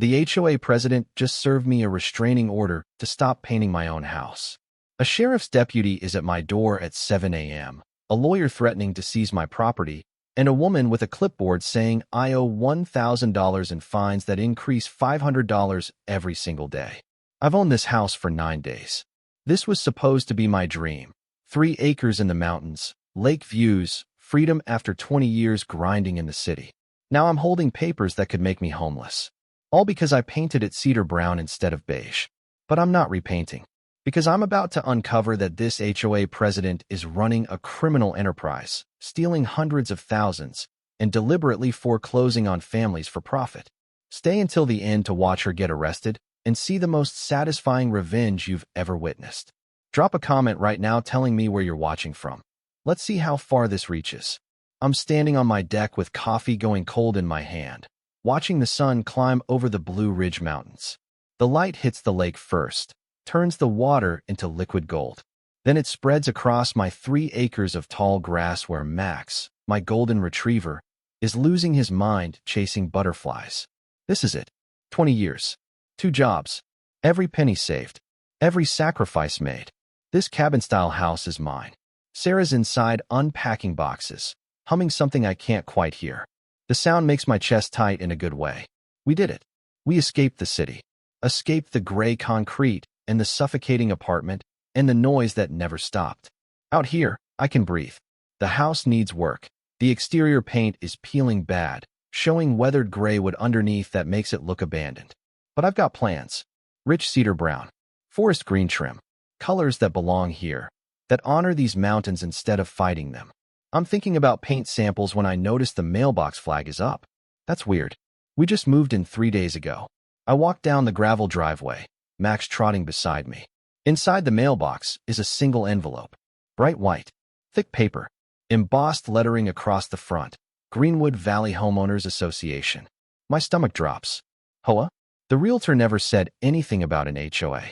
The HOA president just served me a restraining order to stop painting my own house. A sheriff's deputy is at my door at 7 a.m., a lawyer threatening to seize my property, and a woman with a clipboard saying I owe $1,000 in fines that increase $500 every single day. I've owned this house for 9 days. This was supposed to be my dream. 3 acres in the mountains, lake views, freedom after 20 years grinding in the city. Now I'm holding papers that could make me homeless. All because I painted it cedar brown instead of beige. But I'm not repainting. Because I'm about to uncover that this HOA president is running a criminal enterprise, stealing hundreds of thousands, and deliberately foreclosing on families for profit. Stay until the end to watch her get arrested and see the most satisfying revenge you've ever witnessed. Drop a comment right now telling me where you're watching from. Let's see how far this reaches. I'm standing on my deck with coffee going cold in my hand, watching the sun climb over the Blue Ridge Mountains. The light hits the lake first, turns the water into liquid gold. Then it spreads across my 3 acres of tall grass where Max, my golden retriever, is losing his mind chasing butterflies. This is it. 20 years. 2 jobs. Every penny saved. Every sacrifice made. This cabin-style house is mine. Sarah's inside unpacking boxes, humming something I can't quite hear. The sound makes my chest tight in a good way. We did it. We escaped the city. Escaped the gray concrete and the suffocating apartment and the noise that never stopped. Out here, I can breathe. The house needs work. The exterior paint is peeling bad, showing weathered gray wood underneath that makes it look abandoned. But I've got plans. Rich cedar brown, forest green trim, colors that belong here, that honor these mountains instead of fighting them. I'm thinking about paint samples when I notice the mailbox flag is up. That's weird. We just moved in 3 days ago. I walked down the gravel driveway, Max trotting beside me. Inside the mailbox is a single envelope. Bright white, thick paper, embossed lettering across the front. Greenwood Valley Homeowners Association. My stomach drops. HOA? The realtor never said anything about an HOA.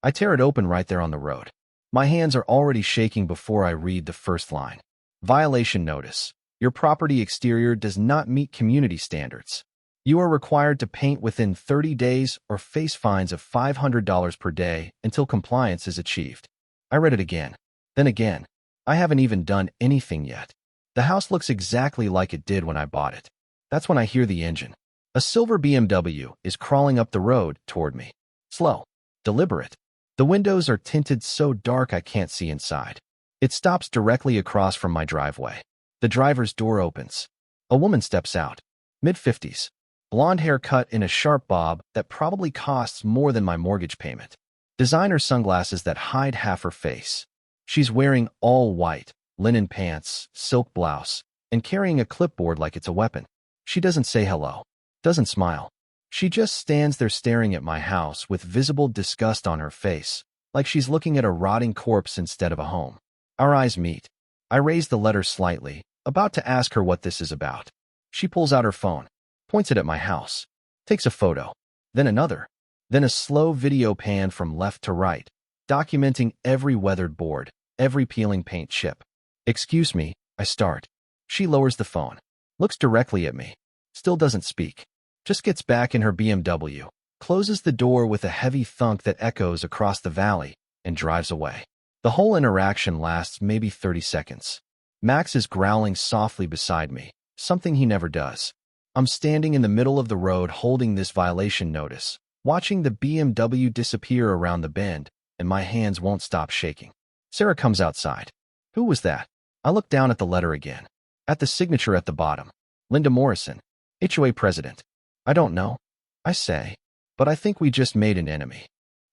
I tear it open right there on the road. My hands are already shaking before I read the first line. Violation notice. Your property exterior does not meet community standards. You are required to paint within 30 days or face fines of $500 per day until compliance is achieved. I read it again. Then again. I haven't even done anything yet. The house looks exactly like it did when I bought it. That's when I hear the engine. A silver BMW is crawling up the road toward me. Slow. Deliberate. The windows are tinted so dark I can't see inside. It stops directly across from my driveway. The driver's door opens. A woman steps out. Mid-50s. Blonde hair cut in a sharp bob that probably costs more than my mortgage payment. Designer sunglasses that hide half her face. She's wearing all white, linen pants, silk blouse, and carrying a clipboard like it's a weapon. She doesn't say hello. Doesn't smile. She just stands there staring at my house with visible disgust on her face, like she's looking at a rotting corpse instead of a home. Our eyes meet. I raise the letter slightly, about to ask her what this is about. She pulls out her phone, points it at my house, takes a photo, then another, then a slow video pan from left to right, documenting every weathered board, every peeling paint chip. Excuse me, I start. She lowers the phone, looks directly at me, still doesn't speak, just gets back in her BMW, closes the door with a heavy thunk that echoes across the valley, and drives away. The whole interaction lasts maybe 30 seconds. Max is growling softly beside me, something he never does. I'm standing in the middle of the road holding this violation notice, watching the BMW disappear around the bend, and my hands won't stop shaking. Sarah comes outside. Who was that? I look down at the letter again. At the signature at the bottom. Linda Morrison, HOA president. I don't know, I say, but I think we just made an enemy.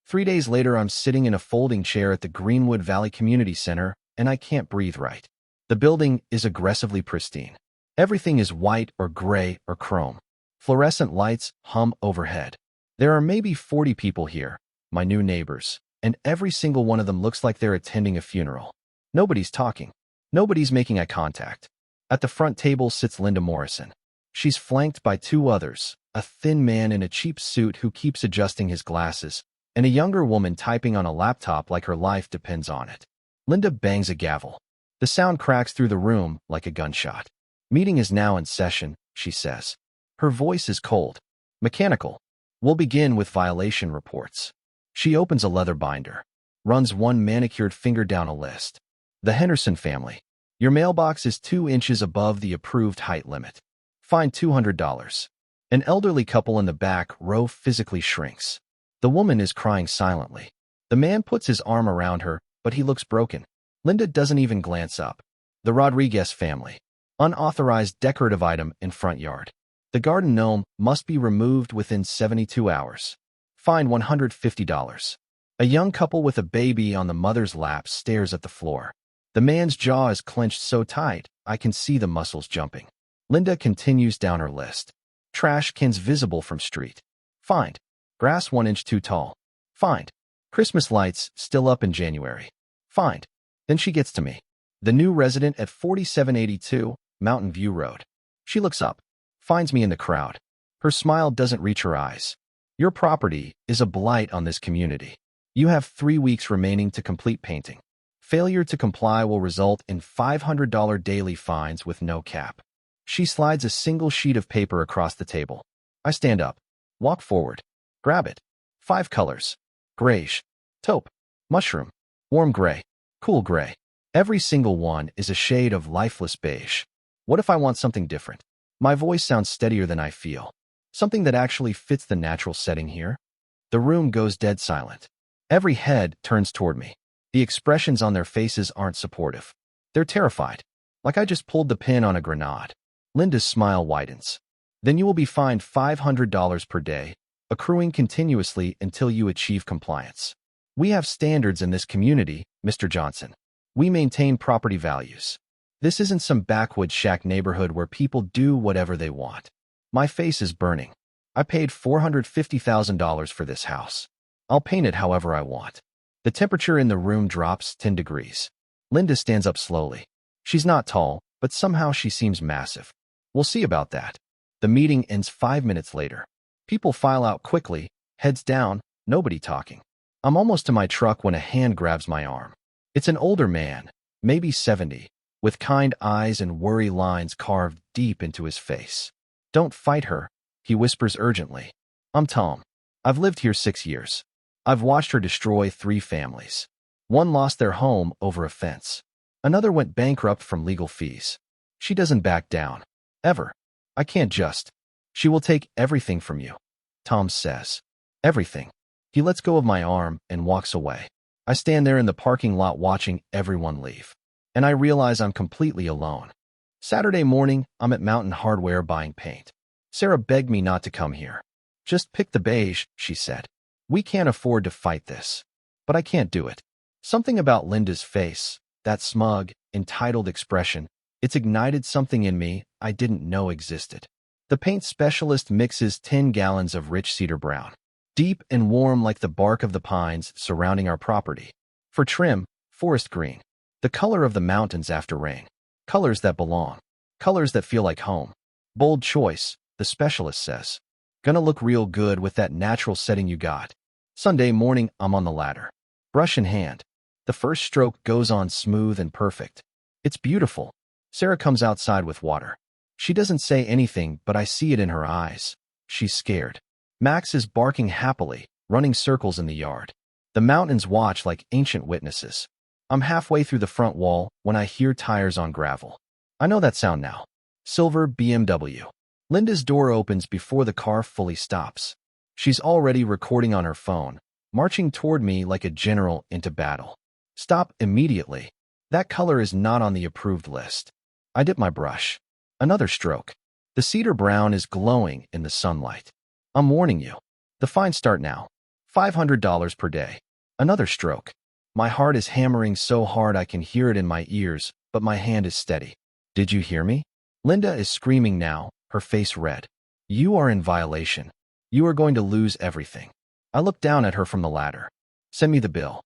3 days later, I'm sitting in a folding chair at the Greenwood Valley Community Center, and I can't breathe right. The building is aggressively pristine. Everything is white or gray or chrome. Fluorescent lights hum overhead. There are maybe 40 people here, my new neighbors, and every single one of them looks like they're attending a funeral. Nobody's talking. Nobody's making eye contact. At the front table sits Linda Morrison. She's flanked by 2 others, a thin man in a cheap suit who keeps adjusting his glasses, and a younger woman typing on a laptop like her life depends on it. Linda bangs a gavel. The sound cracks through the room like a gunshot. Meeting is now in session, she says. Her voice is cold, mechanical. We'll begin with violation reports. She opens a leather binder, runs one manicured finger down a list. The Henderson family. Your mailbox is 2 inches above the approved height limit. Fine $200. An elderly couple in the back row physically shrinks. The woman is crying silently. The man puts his arm around her, but he looks broken. Linda doesn't even glance up. The Rodriguez family. Unauthorized decorative item in front yard. The garden gnome must be removed within 72 hours. Fine $150. A young couple with a baby on the mother's lap stares at the floor. The man's jaw is clenched so tight, I can see the muscles jumping. Linda continues down her list. Trash cans visible from street. Fined. Grass 1 inch too tall. Fined. Christmas lights still up in January. Fined. Then she gets to me. The new resident at 4782 Mountain View Road. She looks up, finds me in the crowd. Her smile doesn't reach her eyes. Your property is a blight on this community. You have 3 weeks remaining to complete painting. Failure to comply will result in $500 daily fines with no cap. She slides a single sheet of paper across the table. I stand up, walk forward, grab it. 5 colors. Grayish, taupe, mushroom, warm gray, cool gray. Every single one is a shade of lifeless beige. What if I want something different? My voice sounds steadier than I feel. Something that actually fits the natural setting here. The room goes dead silent. Every head turns toward me. The expressions on their faces aren't supportive. They're terrified, like I just pulled the pin on a grenade. Linda's smile widens. Then you will be fined $500 per day, accruing continuously until you achieve compliance. We have standards in this community, Mr. Johnson. We maintain property values. This isn't some backwoods shack neighborhood where people do whatever they want. My face is burning. I paid $450,000 for this house. I'll paint it however I want. The temperature in the room drops 10 degrees. Linda stands up slowly. She's not tall, but somehow she seems massive. We'll see about that. The meeting ends 5 minutes later. People file out quickly, heads down, nobody talking. I'm almost to my truck when a hand grabs my arm. It's an older man, maybe 70, with kind eyes and worry lines carved deep into his face. Don't fight her, he whispers urgently. I'm Tom. I've lived here 6 years. I've watched her destroy 3 families. One lost their home over a fence. Another went bankrupt from legal fees. She doesn't back down. Ever. I can't just. She will take everything from you. Tom says. Everything. He lets go of my arm and walks away. I stand there in the parking lot watching everyone leave. And I realize I'm completely alone. Saturday morning, I'm at Mountain Hardware buying paint. Sarah begged me not to come here. Just pick the beige, she said. We can't afford to fight this. But I can't do it. Something about Linda's face, that smug, entitled expression, it's ignited something in me I didn't know existed. The paint specialist mixes 10 gallons of rich cedar brown, deep and warm like the bark of the pines surrounding our property. For trim, forest green, the color of the mountains after rain. Colors that belong. Colors that feel like home. Bold choice, the specialist says. Gonna look real good with that natural setting you got. Sunday morning, I'm on the ladder. Brush in hand. The first stroke goes on smooth and perfect. It's beautiful. Sarah comes outside with water. She doesn't say anything, but I see it in her eyes. She's scared. Max is barking happily, running circles in the yard. The mountains watch like ancient witnesses. I'm halfway through the front wall when I hear tires on gravel. I know that sound now. Silver BMW. Linda's door opens before the car fully stops. She's already recording on her phone, marching toward me like a general into battle. Stop immediately. That color is not on the approved list. I dip my brush. Another stroke. The cedar brown is glowing in the sunlight. I'm warning you. The fines start now. $500 per day. Another stroke. My heart is hammering so hard I can hear it in my ears, but my hand is steady. Did you hear me? Linda is screaming now, her face red. You are in violation. You are going to lose everything. I look down at her from the ladder. Send me the bill.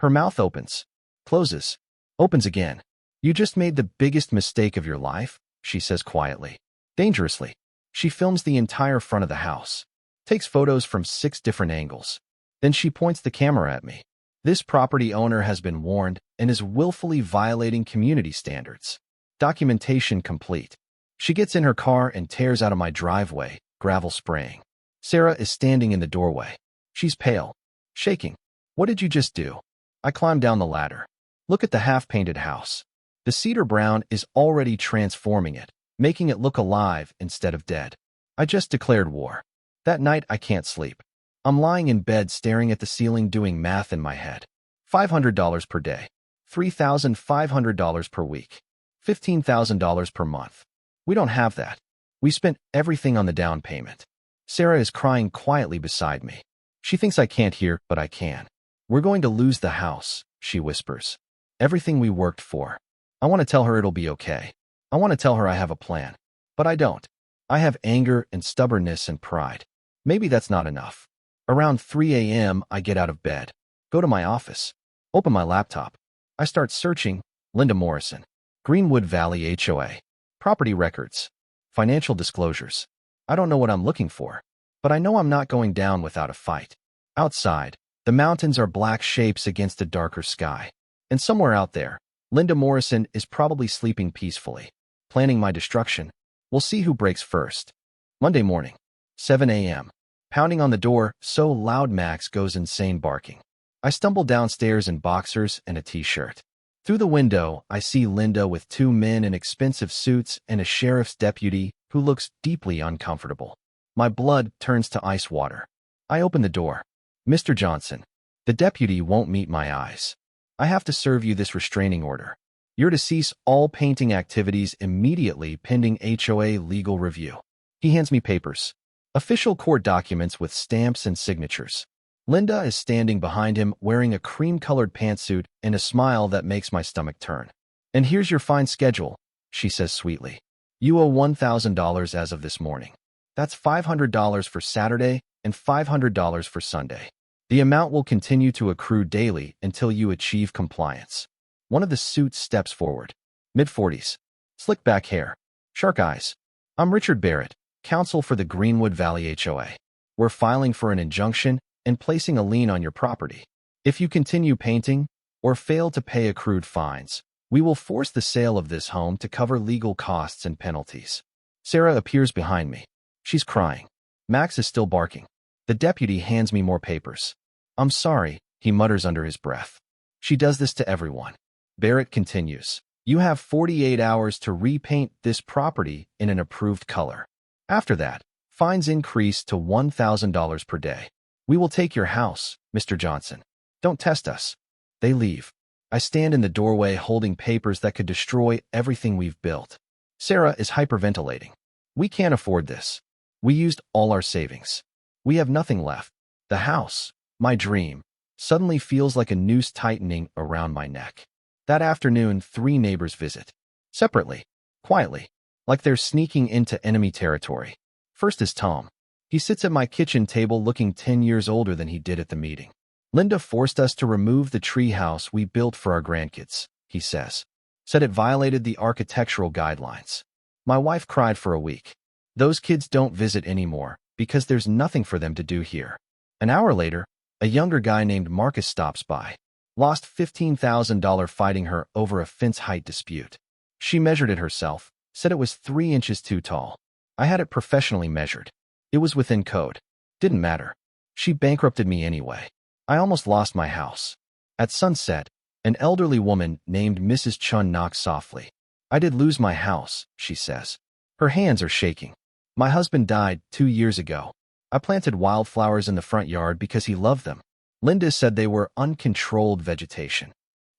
Her mouth opens, closes, opens again. You just made the biggest mistake of your life, she says quietly. Dangerously. She films the entire front of the house. Takes photos from 6 different angles. Then she points the camera at me. This property owner has been warned and is willfully violating community standards. Documentation complete. She gets in her car and tears out of my driveway, gravel spraying. Sarah is standing in the doorway. She's pale, shaking. What did you just do? I climb down the ladder. Look at the half-painted house. The cedar brown is already transforming it, making it look alive instead of dead. I just declared war. That night, I can't sleep. I'm lying in bed staring at the ceiling doing math in my head. $500 per day. $3,500 per week. $15,000 per month. We don't have that. We spent everything on the down payment. Sarah is crying quietly beside me. She thinks I can't hear, but I can. We're going to lose the house, she whispers. Everything we worked for. I want to tell her it'll be okay. I want to tell her I have a plan. But I don't. I have anger and stubbornness and pride. Maybe that's not enough. Around 3 a.m., I get out of bed, go to my office, open my laptop. I start searching. Linda Morrison, Greenwood Valley HOA, property records, financial disclosures. I don't know what I'm looking for, but I know I'm not going down without a fight. Outside, the mountains are black shapes against a darker sky. And somewhere out there, Linda Morrison is probably sleeping peacefully, planning my destruction. We'll see who breaks first. Monday morning, 7 a.m. Pounding on the door so loud Max goes insane barking. I stumble downstairs in boxers and a t-shirt. Through the window, I see Linda with 2 men in expensive suits and a sheriff's deputy who looks deeply uncomfortable. My blood turns to ice water. I open the door. Mr. Johnson, the deputy won't meet my eyes. I have to serve you this restraining order. You're to cease all painting activities immediately pending HOA legal review. He hands me papers. Official court documents with stamps and signatures. Linda is standing behind him wearing a cream-colored pantsuit and a smile that makes my stomach turn. And here's your fine schedule, she says sweetly. You owe $1,000 as of this morning. That's $500 for Saturday and $500 for Sunday. The amount will continue to accrue daily until you achieve compliance. One of the suits steps forward. Mid-40s. Slick back hair. Shark eyes. I'm Richard Barrett, counsel for the Greenwood Valley HOA. We're filing for an injunction and placing a lien on your property. If you continue painting or fail to pay accrued fines, we will force the sale of this home to cover legal costs and penalties. Sarah appears behind me. She's crying. Max is still barking. The deputy hands me more papers. I'm sorry, he mutters under his breath. She does this to everyone. Barrett continues. You have 48 hours to repaint this property in an approved color. After that, fines increase to $1,000 per day. We will take your house, Mr. Johnson. Don't test us. They leave. I stand in the doorway holding papers that could destroy everything we've built. Sarah is hyperventilating. We can't afford this. We used all our savings. We have nothing left. The house, my dream, suddenly feels like a noose tightening around my neck. That afternoon, 3 neighbors visit. Separately, quietly, like they're sneaking into enemy territory. First is Tom. He sits at my kitchen table looking 10 years older than he did at the meeting. Linda forced us to remove the treehouse we built for our grandkids, he says. Said it violated the architectural guidelines. My wife cried for a week. Those kids don't visit anymore because there's nothing for them to do here. An hour later, a younger guy named Marcus stops by. Lost $15,000 fighting her over a fence height dispute. She measured it herself, said it was 3 inches too tall. I had it professionally measured. It was within code. Didn't matter. She bankrupted me anyway. I almost lost my house. At sunset, an elderly woman named Mrs. Chun knocks softly. I did lose my house, she says. Her hands are shaking. My husband died 2 years ago. I planted wildflowers in the front yard because he loved them. Linda said they were uncontrolled vegetation.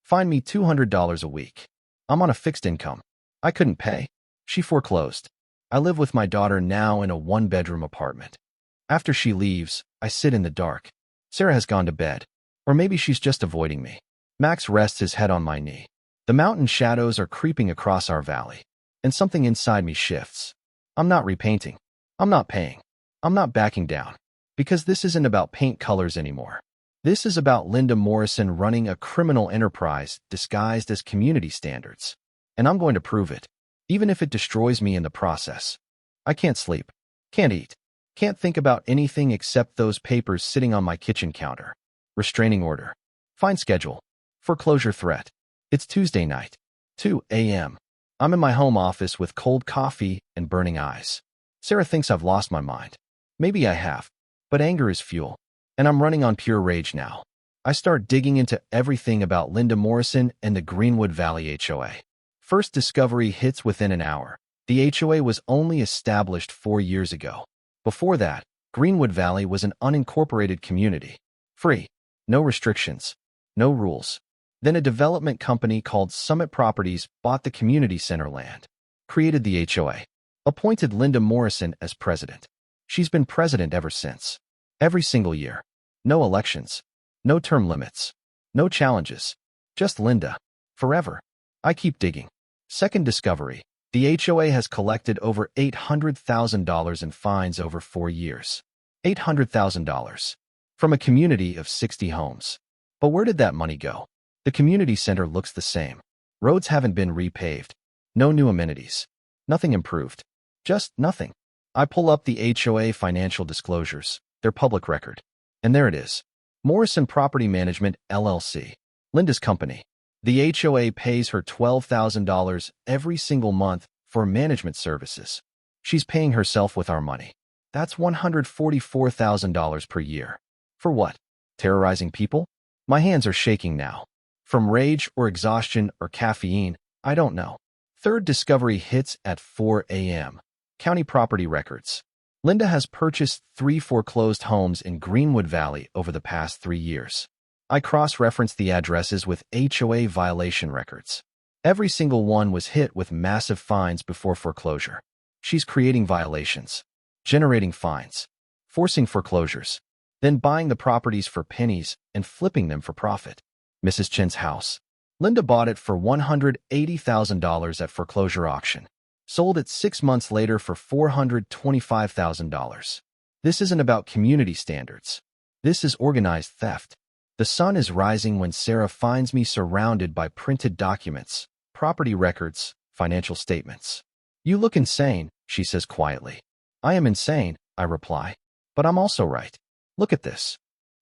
Fine me $200 a week. I'm on a fixed income. I couldn't pay. She foreclosed. I live with my daughter now in a 1-bedroom apartment. After she leaves, I sit in the dark. Sarah has gone to bed. Or maybe she's just avoiding me. Max rests his head on my knee. The mountain shadows are creeping across our valley. And something inside me shifts. I'm not repainting. I'm not paying. I'm not backing down. Because this isn't about paint colors anymore. This is about Linda Morrison running a criminal enterprise disguised as community standards. And I'm going to prove it. Even if it destroys me in the process. I can't sleep. Can't eat. Can't think about anything except those papers sitting on my kitchen counter. Restraining order. Fine schedule. Foreclosure threat. It's Tuesday night. 2 a.m. I'm in my home office with cold coffee and burning eyes. Sarah thinks I've lost my mind. Maybe I have. But anger is fuel, and I'm running on pure rage now. I start digging into everything about Linda Morrison and the Greenwood Valley HOA. First discovery hits within an hour. The HOA was only established 4 years ago. Before that, Greenwood Valley was an unincorporated community. Free. No restrictions. No rules. Then a development company called Summit Properties bought the community center land, created the HOA, appointed Linda Morrison as president. She's been president ever since. Every single year. No elections. No term limits. No challenges. Just Linda. Forever. I keep digging. Second discovery. The HOA has collected over $800,000 in fines over 4 years. $800,000. From a community of 60 homes. But where did that money go? The community center looks the same. Roads haven't been repaved. No new amenities. Nothing improved. Just nothing. I pull up the HOA financial disclosures, their public record. And there it is. Morrison Property Management, LLC. Linda's company. The HOA pays her $12,000 every single month for management services. She's paying herself with our money. That's $144,000 per year. For what? Terrorizing people? My hands are shaking now. From rage or exhaustion or caffeine, I don't know. Third discovery hits at 4 a.m. County property records. Linda has purchased 3 foreclosed homes in Greenwood Valley over the past 3 years. I cross-referenced the addresses with HOA violation records. Every single one was hit with massive fines before foreclosure. She's creating violations, generating fines, forcing foreclosures, then buying the properties for pennies and flipping them for profit. Mrs. Chen's house. Linda bought it for $180,000 at foreclosure auction. Sold it 6 months later for $425,000. This isn't about community standards. This is organized theft. The sun is rising when Sarah finds me surrounded by printed documents, property records, financial statements. You look insane, she says quietly. I am insane, I reply. But I'm also right. Look at this.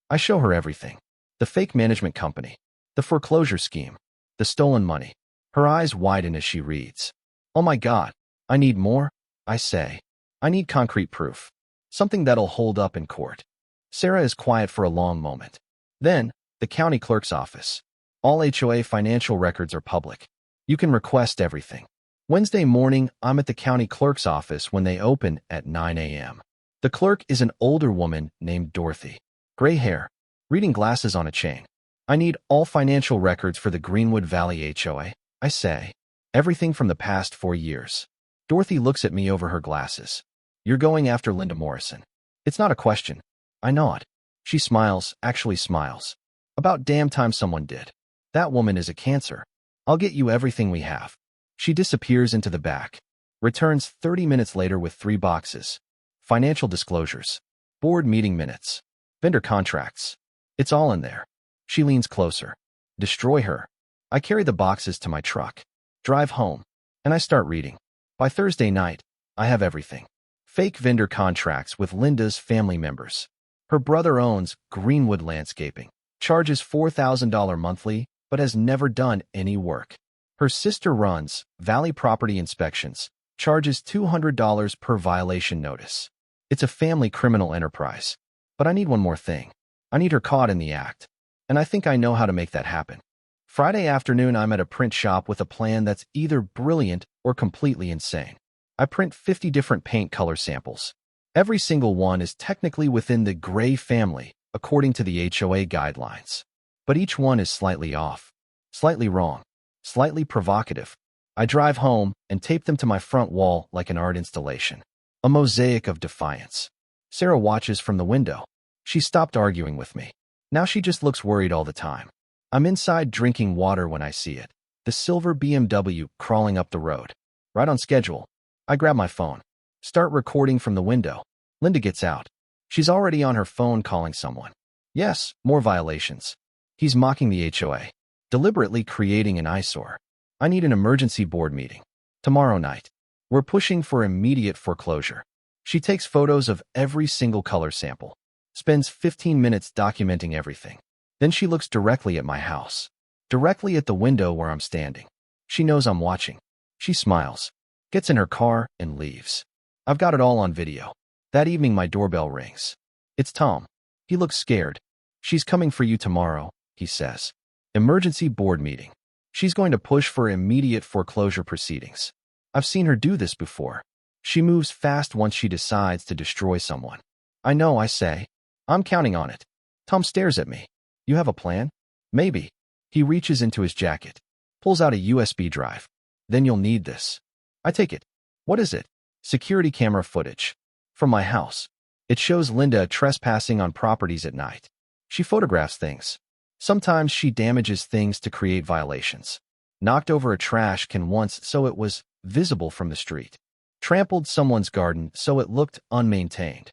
I show her everything. The fake management company. The foreclosure scheme. The stolen money. Her eyes widen as she reads. Oh my God. I need more, I say. I need concrete proof. Something that'll hold up in court. Sarah is quiet for a long moment. Then, the county clerk's office. All HOA financial records are public. You can request everything. Wednesday morning, I'm at the county clerk's office when they open at 9 a.m. The clerk is an older woman named Dorothy. Gray hair, reading glasses on a chain. I need all financial records for the Greenwood Valley HOA, I say. Everything from the past 4 years. Dorothy looks at me over her glasses. You're going after Linda Morrison. It's not a question. I nod. She smiles, actually smiles. About damn time someone did. That woman is a cancer. I'll get you everything we have. She disappears into the back. Returns 30 minutes later with 3 boxes. Financial disclosures. Board meeting minutes. Vendor contracts. It's all in there. She leans closer. Destroy her. I carry the boxes to my truck. Drive home. And I start reading. By Thursday night, I have everything. Fake vendor contracts with Linda's family members. Her brother owns Greenwood Landscaping, charges $4,000 monthly, but has never done any work. Her sister runs Valley Property Inspections, charges $200 per violation notice. It's a family criminal enterprise. But I need one more thing. I need her caught in the act. And I think I know how to make that happen. Friday afternoon, I'm at a print shop with a plan that's either brilliant or completely insane. I print 50 different paint color samples. Every single one is technically within the gray family, according to the HOA guidelines. But each one is slightly off, slightly wrong, slightly provocative. I drive home and tape them to my front wall like an art installation. A mosaic of defiance. Sarah watches from the window. She stopped arguing with me. Now she just looks worried all the time. I'm inside drinking water when I see it. The silver BMW crawling up the road. Right on schedule. I grab my phone. Start recording from the window. Linda gets out. She's already on her phone calling someone. Yes, more violations. He's mocking the HOA. Deliberately creating an eyesore. I need an emergency board meeting. Tomorrow night. We're pushing for immediate foreclosure. She takes photos of every single color sample. Spends 15 minutes documenting everything. Then she looks directly at my house. Directly at the window where I'm standing. She knows I'm watching. She smiles. Gets in her car and leaves. I've got it all on video. That evening my doorbell rings. It's Tom. He looks scared. She's coming for you tomorrow, he says. Emergency board meeting. She's going to push for immediate foreclosure proceedings. I've seen her do this before. She moves fast once she decides to destroy someone. I know, I say. I'm counting on it. Tom stares at me. You have a plan? Maybe. He reaches into his jacket, pulls out a USB drive. Then you'll need this. I take it. What is it? Security camera footage. From my house. It shows Linda trespassing on properties at night. She photographs things. Sometimes she damages things to create violations. Knocked over a trash can once so it was visible from the street. Trampled someone's garden so it looked unmaintained.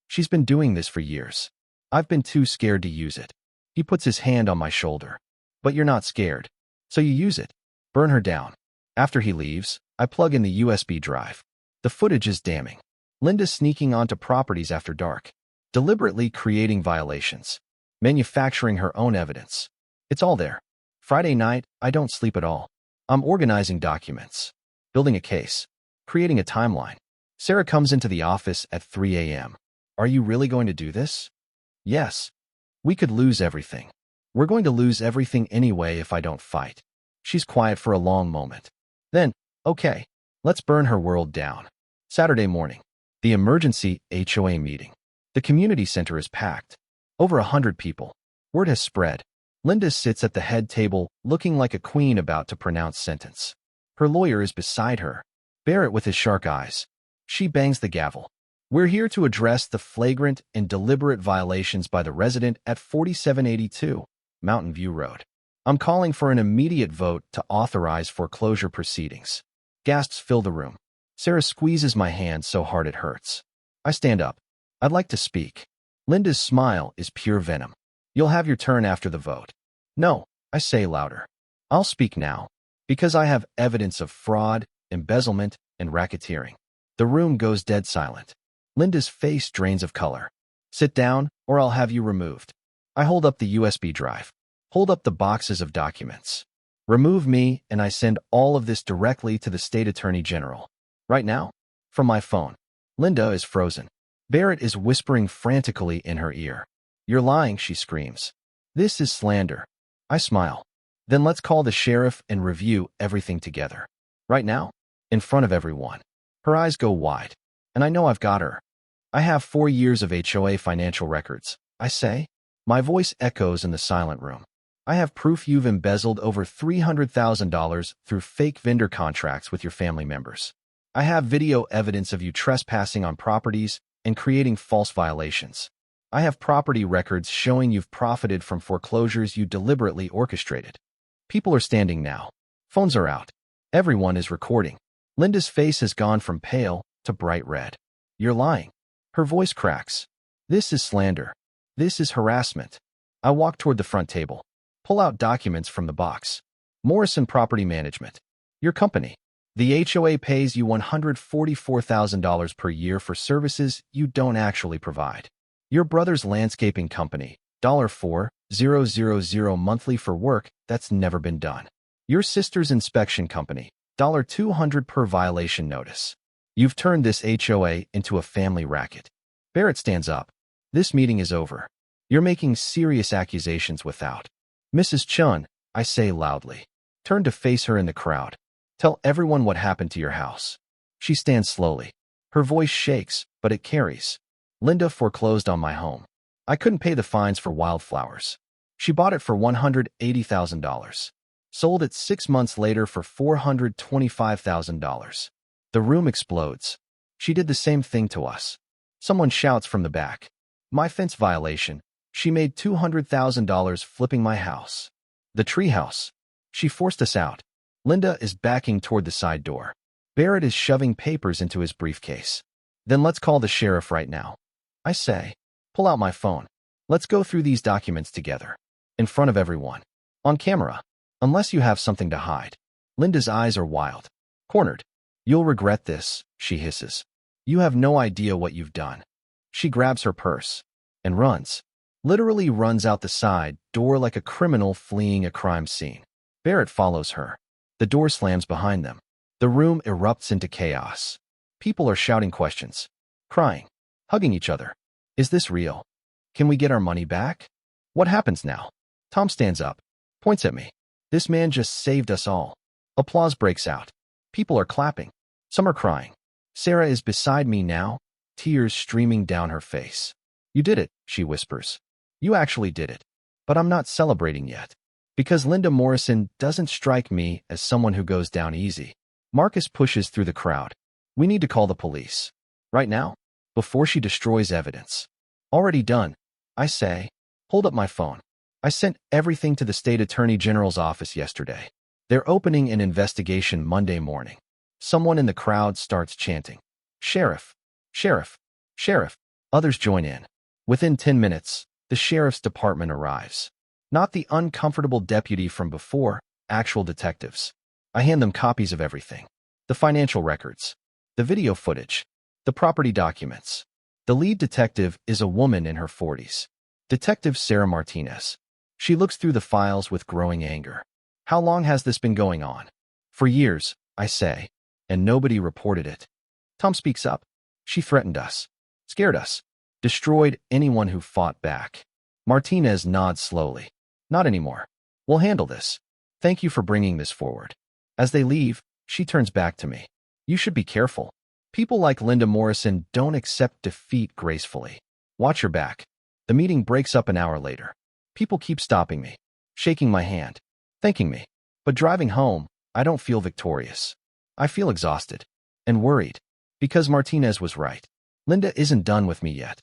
She's been doing this for years. I've been too scared to use it. He puts his hand on my shoulder. But you're not scared. So you use it. Burn her down. After he leaves, I plug in the USB drive. The footage is damning. Linda sneaking onto properties after dark. Deliberately creating violations. Manufacturing her own evidence. It's all there. Friday night, I don't sleep at all. I'm organizing documents. Building a case. Creating a timeline. Sarah comes into the office at 3 a.m. Are you really going to do this? Yes. We could lose everything. We're going to lose everything anyway if I don't fight. She's quiet for a long moment. Then, okay, let's burn her world down. Saturday morning. The emergency HOA meeting. The community center is packed. Over 100 people. Word has spread. Linda sits at the head table, looking like a queen about to pronounce sentence. Her lawyer is beside her. Barrett with his shark eyes. She bangs the gavel. We're here to address the flagrant and deliberate violations by the resident at 4782 Mountain View Road. I'm calling for an immediate vote to authorize foreclosure proceedings. Gasps fill the room. Sarah squeezes my hand so hard it hurts. I stand up. I'd like to speak. Linda's smile is pure venom. You'll have your turn after the vote. No, I say louder. I'll speak now, because I have evidence of fraud, embezzlement, and racketeering. The room goes dead silent. Linda's face drains of color. Sit down, or I'll have you removed. I hold up the USB drive. Hold up the boxes of documents. Remove me, and I send all of this directly to the state attorney general. Right now? From my phone. Linda is frozen. Barrett is whispering frantically in her ear. You're lying, she screams. This is slander. I smile. Then let's call the sheriff and review everything together. Right now? In front of everyone. Her eyes go wide. And I know I've got her. I have 4 years of HOA financial records, I say. My voice echoes in the silent room. I have proof you've embezzled over $300,000 through fake vendor contracts with your family members. I have video evidence of you trespassing on properties and creating false violations. I have property records showing you've profited from foreclosures you deliberately orchestrated. People are standing now. Phones are out. Everyone is recording. Linda's face has gone from pale to bright red. You're lying. Her voice cracks. This is slander. This is harassment. I walk toward the front table. Pull out documents from the box. Morrison Property Management. Your company. The HOA pays you $144,000 per year for services you don't actually provide. Your brother's landscaping company, $4,000 monthly for work that's never been done. Your sister's inspection company, $200 per violation notice. You've turned this HOA into a family racket. Barrett stands up. This meeting is over. You're making serious accusations without. Mrs. Chun, I say loudly. Turn to face her in the crowd. Tell everyone what happened to your house. She stands slowly. Her voice shakes, but it carries. Linda foreclosed on my home. I couldn't pay the fines for wildflowers. She bought it for $180,000. Sold it 6 months later for $425,000. The room explodes. She did the same thing to us. Someone shouts from the back. My fence violation. She made $200,000 flipping my house. The treehouse. She forced us out. Linda is backing toward the side door. Barrett is shoving papers into his briefcase. Then let's call the sheriff right now. I say. Pull out my phone. Let's go through these documents together. In front of everyone. On camera. Unless you have something to hide. Linda's eyes are wild. Cornered. You'll regret this, she hisses. You have no idea what you've done. She grabs her purse. And runs. Literally runs out the side door like a criminal fleeing a crime scene. Barrett follows her. The door slams behind them. The room erupts into chaos. People are shouting questions. Crying. Hugging each other. Is this real? Can we get our money back? What happens now? Tom stands up, points at me. This man just saved us all. Applause breaks out. People are clapping. Some are crying. Sarah is beside me now, tears streaming down her face. You did it, she whispers. You actually did it. But I'm not celebrating yet. Because Linda Morrison doesn't strike me as someone who goes down easy. Marcus pushes through the crowd. We need to call the police. Right now? Before she destroys evidence. Already done, I say. Hold up my phone. I sent everything to the state attorney general's office yesterday. They're opening an investigation Monday morning. Someone in the crowd starts chanting, Sheriff, Sheriff, Sheriff. Others join in. Within 10 minutes, the sheriff's department arrives. Not the uncomfortable deputy from before, actual detectives. I hand them copies of everything. The financial records, the video footage, the property documents. The lead detective is a woman in her 40s. Detective Sarah Martinez. She looks through the files with growing anger. How long has this been going on? For years, I say, and nobody reported it. Tom speaks up. She threatened us, scared us, destroyed anyone who fought back. Martinez nods slowly. Not anymore. We'll handle this. Thank you for bringing this forward. As they leave, she turns back to me. You should be careful. People like Linda Morrison don't accept defeat gracefully. Watch your back. The meeting breaks up an hour later. People keep stopping me, shaking my hand, thanking me. But driving home, I don't feel victorious. I feel exhausted and worried because Martinez was right. Linda isn't done with me yet.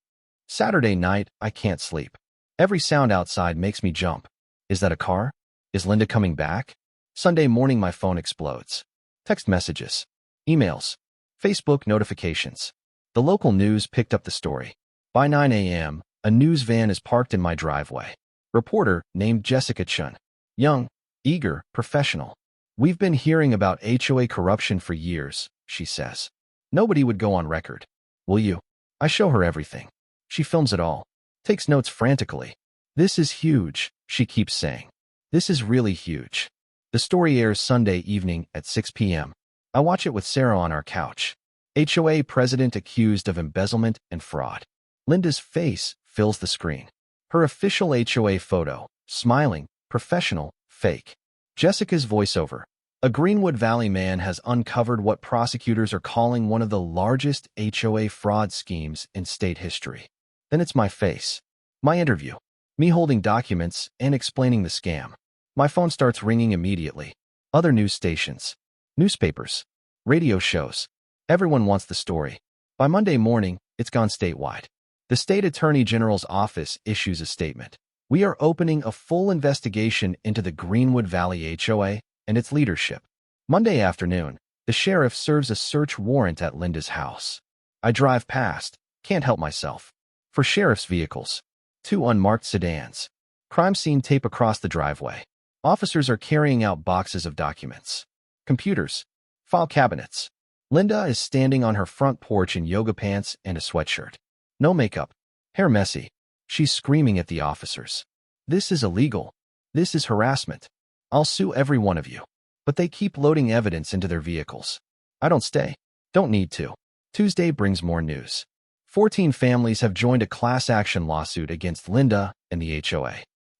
Saturday night, I can't sleep. Every sound outside makes me jump. Is that a car? Is Linda coming back? Sunday morning, my phone explodes. Text messages, emails, Facebook notifications. The local news picked up the story. By 9 a.m., a news van is parked in my driveway. Reporter named Jessica Chun. Young, eager, professional. We've been hearing about HOA corruption for years, she says. Nobody would go on record. Will you? I show her everything. She films it all. Takes notes frantically. This is huge, she keeps saying. This is really huge. The story airs Sunday evening at 6 p.m. I watch it with Sarah on our couch. HOA president accused of embezzlement and fraud. Linda's face fills the screen. Her official HOA photo, smiling, professional, fake. Jessica's voiceover. A Greenwood Valley man has uncovered what prosecutors are calling one of the largest HOA fraud schemes in state history. Then it's my face. My interview. Me holding documents and explaining the scam. My phone starts ringing immediately. Other news stations. Newspapers. Radio shows. Everyone wants the story. By Monday morning, it's gone statewide. The state attorney general's office issues a statement. We are opening a full investigation into the Greenwood Valley HOA and its leadership. Monday afternoon, the sheriff serves a search warrant at Linda's house. I drive past, can't help myself. For sheriff's vehicles. 2 unmarked sedans. Crime scene tape across the driveway. Officers are carrying out boxes of documents. Computers. File cabinets. Linda is standing on her front porch in yoga pants and a sweatshirt. No makeup. Hair messy. She's screaming at the officers. This is illegal. This is harassment. I'll sue every one of you. But they keep loading evidence into their vehicles. I don't stay. Don't need to. Tuesday brings more news. 14 families have joined a class action lawsuit against Linda and the HOA.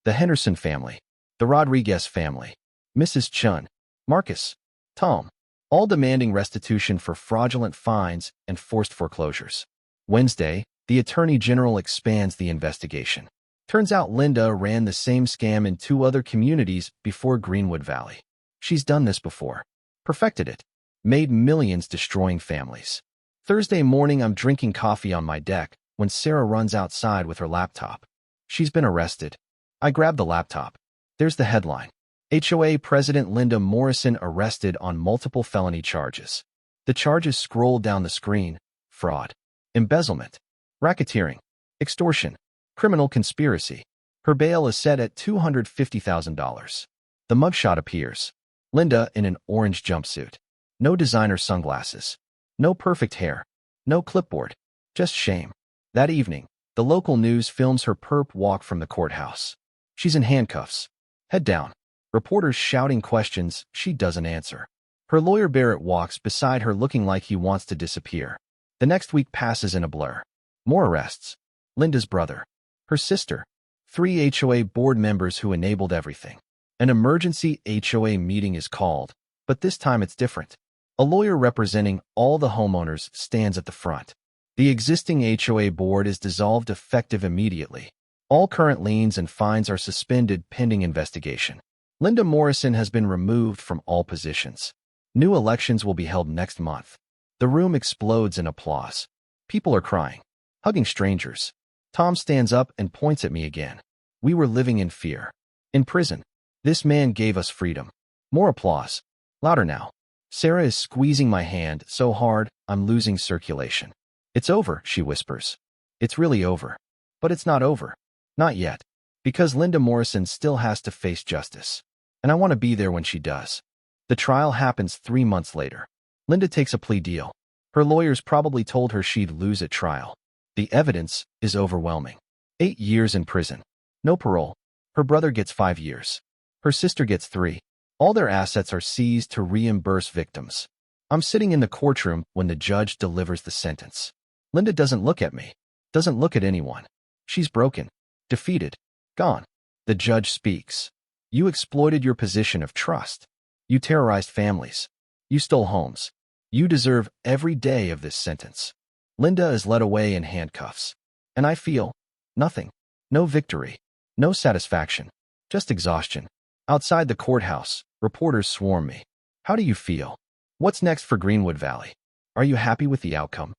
The Henderson family. The Rodriguez family. Mrs. Chun. Marcus. Tom. All demanding restitution for fraudulent fines and forced foreclosures. Wednesday, the Attorney General expands the investigation. Turns out Linda ran the same scam in 2 other communities before Greenwood Valley. She's done this before. Perfected it. Made millions destroying families. Thursday morning, I'm drinking coffee on my deck when Sarah runs outside with her laptop. She's been arrested. I grab the laptop. There's the headline. HOA President Linda Morrison arrested on multiple felony charges. The charges scroll down the screen. Fraud. Embezzlement. Racketeering. Extortion. Criminal conspiracy. Her bail is set at $250,000. The mugshot appears. Linda in an orange jumpsuit. No designer sunglasses. No perfect hair. No clipboard. Just shame. That evening, the local news films her perp walk from the courthouse. She's in handcuffs. Head down. Reporters shouting questions she doesn't answer. Her lawyer Barrett walks beside her looking like he wants to disappear. The next week passes in a blur. More arrests. Linda's brother, her sister, 3 HOA board members who enabled everything. An emergency HOA meeting is called, but this time it's different. A lawyer representing all the homeowners stands at the front. The existing HOA board is dissolved effective immediately. All current liens and fines are suspended pending investigation. Linda Morrison has been removed from all positions. New elections will be held next month. The room explodes in applause. People are crying, hugging strangers. Tom stands up and points at me again. We were living in fear. In prison. This man gave us freedom. More applause. Louder now. Sarah is squeezing my hand so hard, I'm losing circulation. It's over, she whispers. It's really over. But it's not over. Not yet. Because Linda Morrison still has to face justice. And I want to be there when she does. The trial happens 3 months later. Linda takes a plea deal. Her lawyers probably told her she'd lose at trial. The evidence is overwhelming. 8 years in prison. No parole. Her brother gets 5 years. Her sister gets 3. All their assets are seized to reimburse victims. I'm sitting in the courtroom when the judge delivers the sentence. Linda doesn't look at me. Doesn't look at anyone. She's broken. Defeated. Gone. The judge speaks. You exploited your position of trust. You terrorized families. You stole homes. You deserve every day of this sentence. Linda is led away in handcuffs. And I feel nothing. No victory. No satisfaction. Just exhaustion. Outside the courthouse, reporters swarm me. How do you feel? What's next for Greenwood Valley? Are you happy with the outcome?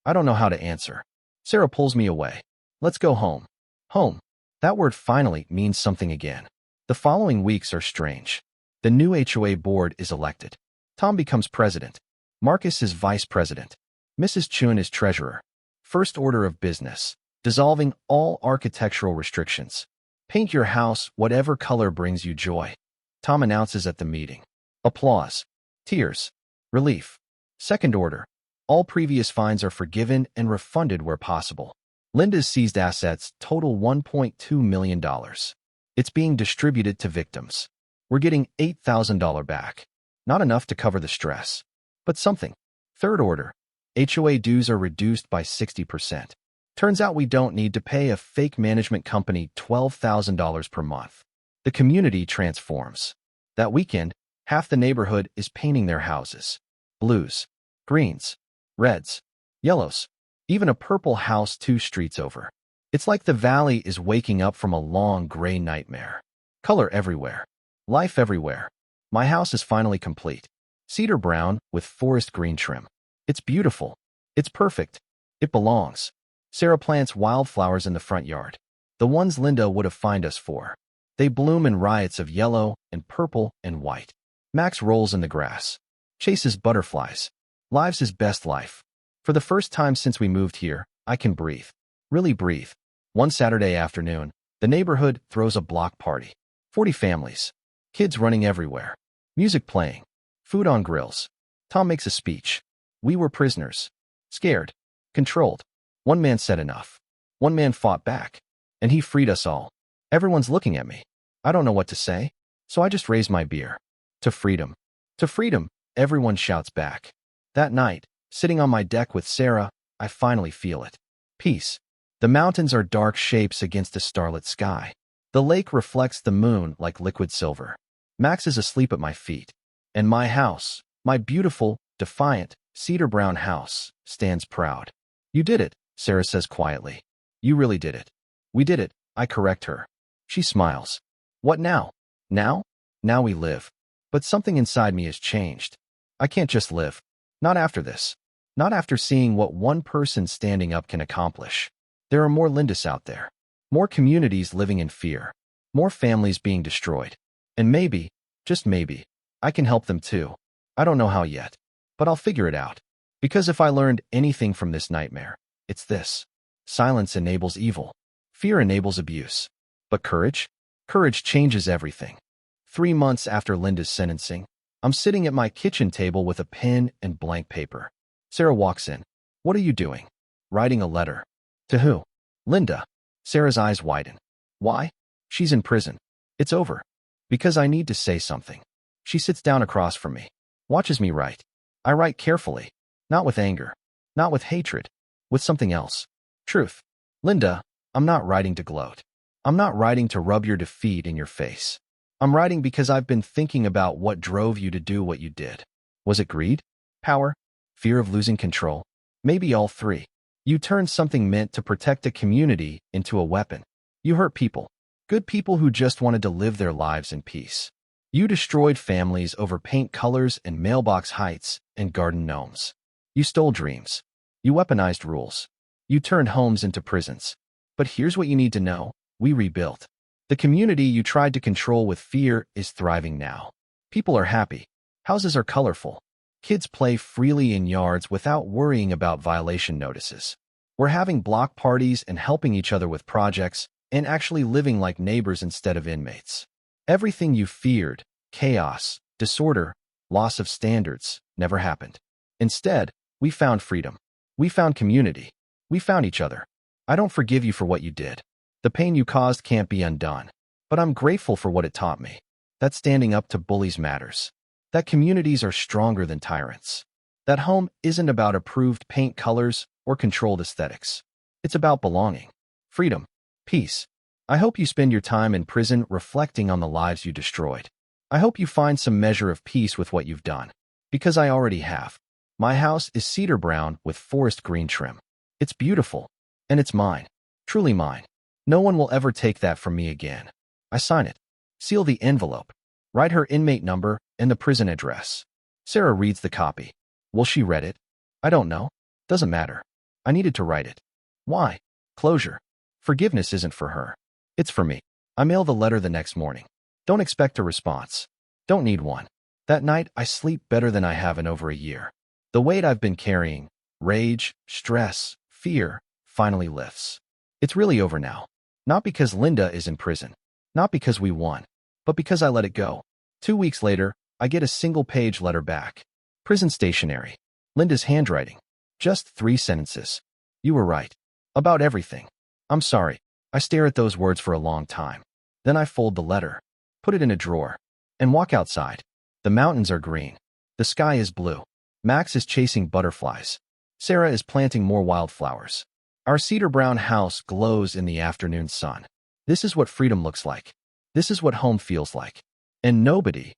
I don't know how to answer. Sarah pulls me away. Let's go home. Home. That word finally means something again. The following weeks are strange. The new HOA board is elected. Tom becomes president. Marcus is vice president. Mrs. Chun is treasurer. First order of business. Dissolving all architectural restrictions. Paint your house whatever color brings you joy. Tom announces at the meeting. Applause. Tears. Relief. Second order. All previous fines are forgiven and refunded where possible. Linda's seized assets total $1.2 million. It's being distributed to victims. We're getting $8,000 back. Not enough to cover the stress, but something. Third order. HOA dues are reduced by 60%. Turns out we don't need to pay a fake management company $12,000 per month. The community transforms. That weekend, half the neighborhood is painting their houses. Blues, greens, reds, yellows, even a purple house 2 streets over. It's like the valley is waking up from a long gray nightmare. Color everywhere. Life everywhere. My house is finally complete. Cedar brown with forest green trim. It's beautiful. It's perfect. It belongs. Sarah plants wildflowers in the front yard. The ones Linda would have fined us for. They bloom in riots of yellow and purple and white. Max rolls in the grass. Chases butterflies. Lives his best life. For the first time since we moved here, I can breathe. Really breathe. One Saturday afternoon, the neighborhood throws a block party. 40 families. Kids running everywhere. Music playing. Food on grills. Tom makes a speech. We were prisoners. Scared. Controlled. One man said enough. One man fought back. And he freed us all. Everyone's looking at me. I don't know what to say, so I just raise my beer. To freedom. To freedom, everyone shouts back. That night, sitting on my deck with Sarah, I finally feel it. Peace. The mountains are dark shapes against a starlit sky. The lake reflects the moon like liquid silver. Max is asleep at my feet. And my house, my beautiful, defiant, cedar brown house, stands proud. You did it, Sarah says quietly. You really did it. We did it, I correct her. She smiles. What now? Now? Now we live. But something inside me has changed. I can't just live. Not after this. Not after seeing what one person standing up can accomplish. There are more Lindas out there. More communities living in fear. More families being destroyed. And maybe, just maybe, I can help them too. I don't know how yet. But I'll figure it out. Because if I learned anything from this nightmare, it's this. Silence enables evil. Fear enables abuse. But courage? Courage changes everything. 3 months after Linda's sentencing, I'm sitting at my kitchen table with a pen and blank paper. Sarah walks in. What are you doing? Writing a letter. To who? Linda. Sarah's eyes widen. Why? She's in prison. It's over. Because I need to say something. She sits down across from me. Watches me write. I write carefully. Not with anger. Not with hatred. With something else. Truth. Linda, I'm not writing to gloat. I'm not writing to rub your defeat in your face. I'm writing because I've been thinking about what drove you to do what you did. Was it greed? Power? Fear of losing control? Maybe all three. You turned something meant to protect a community into a weapon. You hurt people. Good people who just wanted to live their lives in peace. You destroyed families over paint colors and mailbox heights and garden gnomes. You stole dreams. You weaponized rules. You turned homes into prisons. But here's what you need to know. We rebuilt. The community you tried to control with fear is thriving now. People are happy. Houses are colorful. Kids play freely in yards without worrying about violation notices. We're having block parties and helping each other with projects and actually living like neighbors instead of inmates. Everything you feared, chaos, disorder, loss of standards, never happened. Instead, we found freedom. We found community. We found each other. I don't forgive you for what you did. The pain you caused can't be undone. But I'm grateful for what it taught me. That standing up to bullies matters. That communities are stronger than tyrants. That home isn't about approved paint colors or controlled aesthetics. It's about belonging, freedom, peace. I hope you spend your time in prison reflecting on the lives you destroyed. I hope you find some measure of peace with what you've done. Because I already have. My house is cedar brown with forest green trim. It's beautiful. And it's mine. Truly mine. No one will ever take that from me again. I sign it. Seal the envelope. Write her inmate number and the prison address. Sarah reads the copy. Will she read it? I don't know. Doesn't matter. I needed to write it. Why? Closure. Forgiveness isn't for her. It's for me. I mail the letter the next morning. Don't expect a response. Don't need one. That night, I sleep better than I have in over a year. The weight I've been carrying, rage, stress, fear, finally lifts. It's really over now. Not because Linda is in prison. Not because we won. But because I let it go. 2 weeks later, I get a single-page letter back. Prison stationery. Linda's handwriting. Just 3 sentences. You were right. About everything. I'm sorry. I stare at those words for a long time. Then I fold the letter, put it in a drawer, and walk outside. The mountains are green. The sky is blue. Max is chasing butterflies. Sarah is planting more wildflowers. Our cedar brown house glows in the afternoon sun. This is what freedom looks like. This is what home feels like. And nobody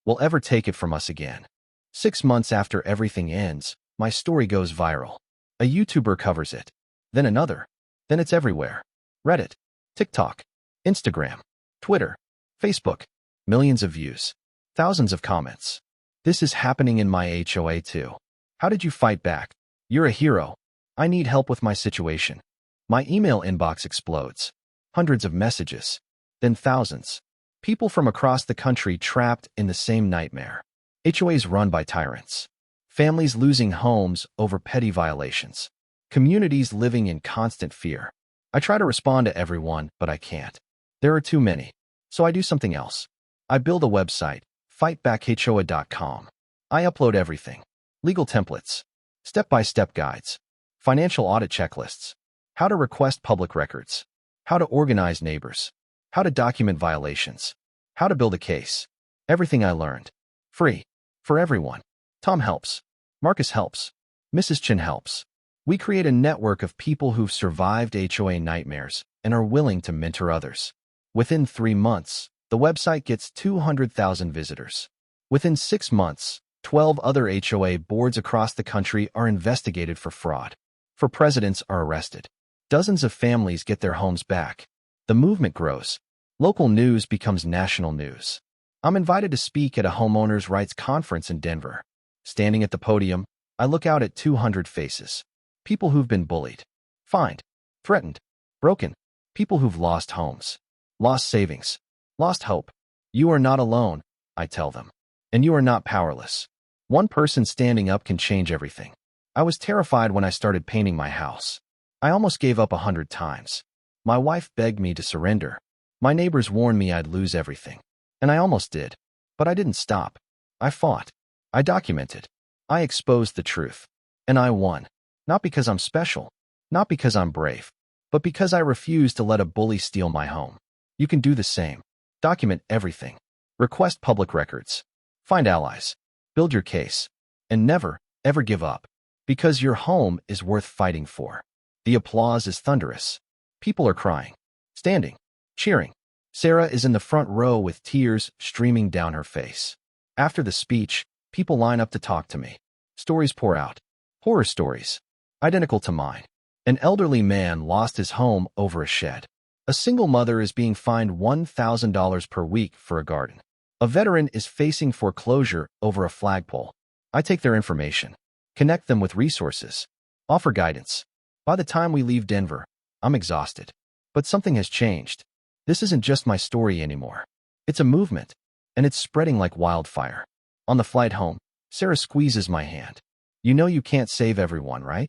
will ever take it from us again. 6 months after everything ends, my story goes viral. A YouTuber covers it. Then another. Then it's everywhere. Reddit, TikTok, Instagram, Twitter, Facebook. Millions of views. Thousands of comments. This is happening in my HOA too. How did you fight back? You're a hero. I need help with my situation. My email inbox explodes. Hundreds of messages. Then thousands. People from across the country trapped in the same nightmare. HOAs run by tyrants. Families losing homes over petty violations. Communities living in constant fear. I try to respond to everyone, but I can't. There are too many. So I do something else. I build a website, fightbackhoa.com. I upload everything. Legal templates. Step-by-step guides. Financial audit checklists. How to request public records. How to organize neighbors. How to document violations. How to build a case. Everything I learned. Free. For everyone. Tom helps. Marcus helps. Mrs. Chin helps. We create a network of people who've survived HOA nightmares and are willing to mentor others. Within 3 months, the website gets 200,000 visitors. Within 6 months, 12 other HOA boards across the country are investigated for fraud. 4 presidents are arrested. Dozens of families get their homes back. The movement grows. Local news becomes national news. I'm invited to speak at a homeowners' rights conference in Denver. Standing at the podium, I look out at 200 faces. People who've been bullied, fined, threatened, broken. People who've lost homes, lost savings, lost hope. You are not alone, I tell them. And you are not powerless. One person standing up can change everything. I was terrified when I started painting my house. I almost gave up 100 times. My wife begged me to surrender. My neighbors warned me I'd lose everything. And I almost did. But I didn't stop. I fought. I documented. I exposed the truth. And I won. Not because I'm special. Not because I'm brave. But because I refused to let a bully steal my home. You can do the same. Document everything. Request public records. Find allies. Build your case. And never, ever give up. Because your home is worth fighting for. The applause is thunderous. People are crying, standing, cheering. Sarah is in the front row with tears streaming down her face. After the speech, people line up to talk to me. Stories pour out. Horror stories, identical to mine. An elderly man lost his home over a shed. A single mother is being fined $1,000 per week for a garden. A veteran is facing foreclosure over a flagpole. I take their information, connect them with resources, offer guidance. By the time we leave Denver, I'm exhausted. But something has changed. This isn't just my story anymore. It's a movement, and it's spreading like wildfire. On the flight home, Sarah squeezes my hand. You know you can't save everyone, right?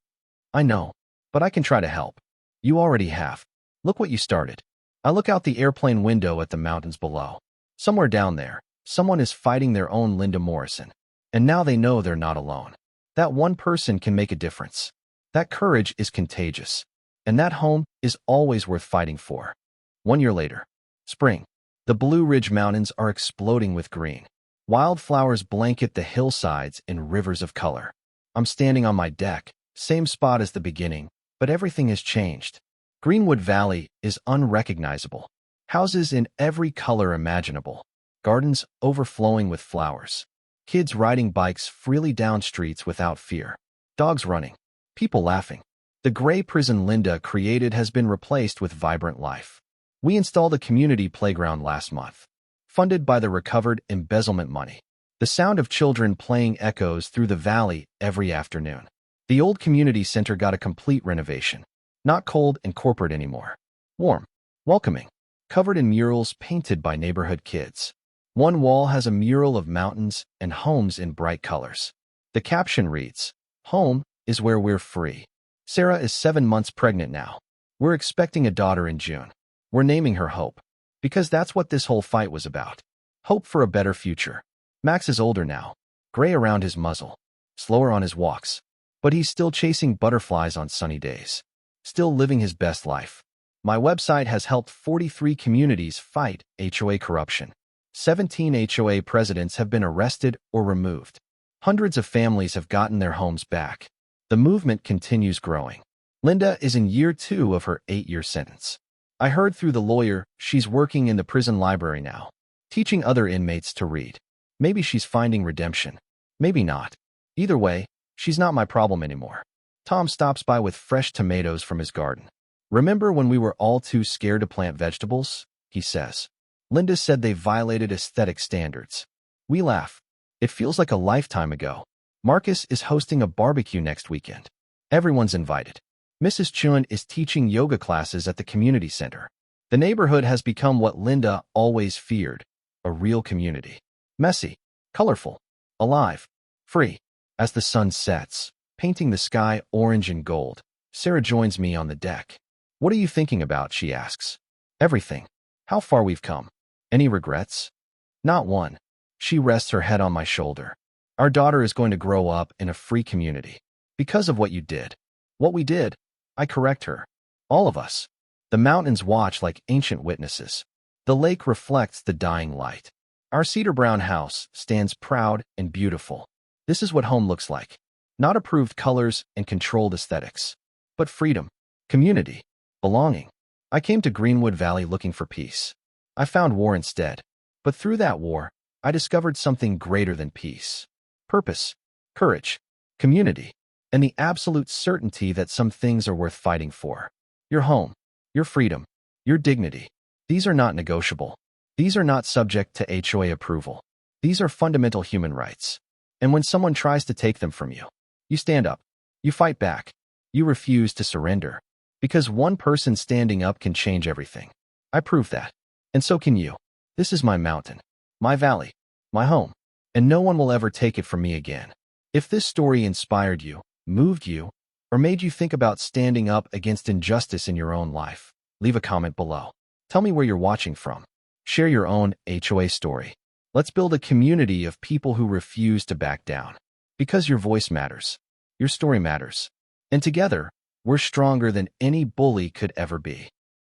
I know, but I can try to help. You already have. Look what you started. I look out the airplane window at the mountains below. Somewhere down there, someone is fighting their own Linda Morrison. And now they know they're not alone. That one person can make a difference. That courage is contagious. And that home is always worth fighting for. 1 year later, spring. The Blue Ridge Mountains are exploding with green. Wildflowers blanket the hillsides in rivers of color. I'm standing on my deck, same spot as the beginning, but everything has changed. Greenwood Valley is unrecognizable. Houses in every color imaginable. Gardens overflowing with flowers. Kids riding bikes freely down streets without fear. Dogs running. People laughing. The gray prison Linda created has been replaced with vibrant life. We installed a community playground last month, funded by the recovered embezzlement money. The sound of children playing echoes through the valley every afternoon. The old community center got a complete renovation. Not cold and corporate anymore. Warm, welcoming, covered in murals painted by neighborhood kids. One wall has a mural of mountains and homes in bright colors. The caption reads, "Home is where we're free." Sarah is 7 months pregnant now. We're expecting a daughter in June. We're naming her Hope, because that's what this whole fight was about. Hope for a better future. Max is older now, gray around his muzzle, slower on his walks, but he's still chasing butterflies on sunny days, still living his best life. My website has helped 43 communities fight HOA corruption. 17 HOA presidents have been arrested or removed. Hundreds of families have gotten their homes back. The movement continues growing. Linda is in year 2 of her 8-year sentence. I heard through the lawyer she's working in the prison library now, teaching other inmates to read. Maybe she's finding redemption. Maybe not. Either way, she's not my problem anymore. Tom stops by with fresh tomatoes from his garden. Remember when we were all too scared to plant vegetables? He says. Linda said they violated aesthetic standards. We laugh. It feels like a lifetime ago. Marcus is hosting a barbecue next weekend. Everyone's invited. Mrs. Chun is teaching yoga classes at the community center. The neighborhood has become what Linda always feared, a real community. Messy, colorful, alive, free. As the sun sets, painting the sky orange and gold, Sarah joins me on the deck. What are you thinking about? She asks. Everything. How far we've come. Any regrets? Not one. She rests her head on my shoulder. Our daughter is going to grow up in a free community. Because of what you did. What we did. I correct her. All of us. The mountains watch like ancient witnesses. The lake reflects the dying light. Our cedar brown house stands proud and beautiful. This is what home looks like. Not approved colors and controlled aesthetics, but freedom, community, belonging. I came to Greenwood Valley looking for peace. I found war instead. But through that war, I discovered something greater than peace. Purpose, courage, community, and the absolute certainty that some things are worth fighting for. Your home, your freedom, your dignity. These are not negotiable. These are not subject to HOA approval. These are fundamental human rights. And when someone tries to take them from you, you stand up. You fight back. You refuse to surrender. Because one person standing up can change everything. I prove that. And so can you. This is my mountain, my valley, my home, and no one will ever take it from me again. If this story inspired you, moved you, or made you think about standing up against injustice in your own life, leave a comment below. Tell me where you're watching from. Share your own HOA story. Let's build a community of people who refuse to back down. Because your voice matters. Your story matters. And together, we're stronger than any bully could ever be.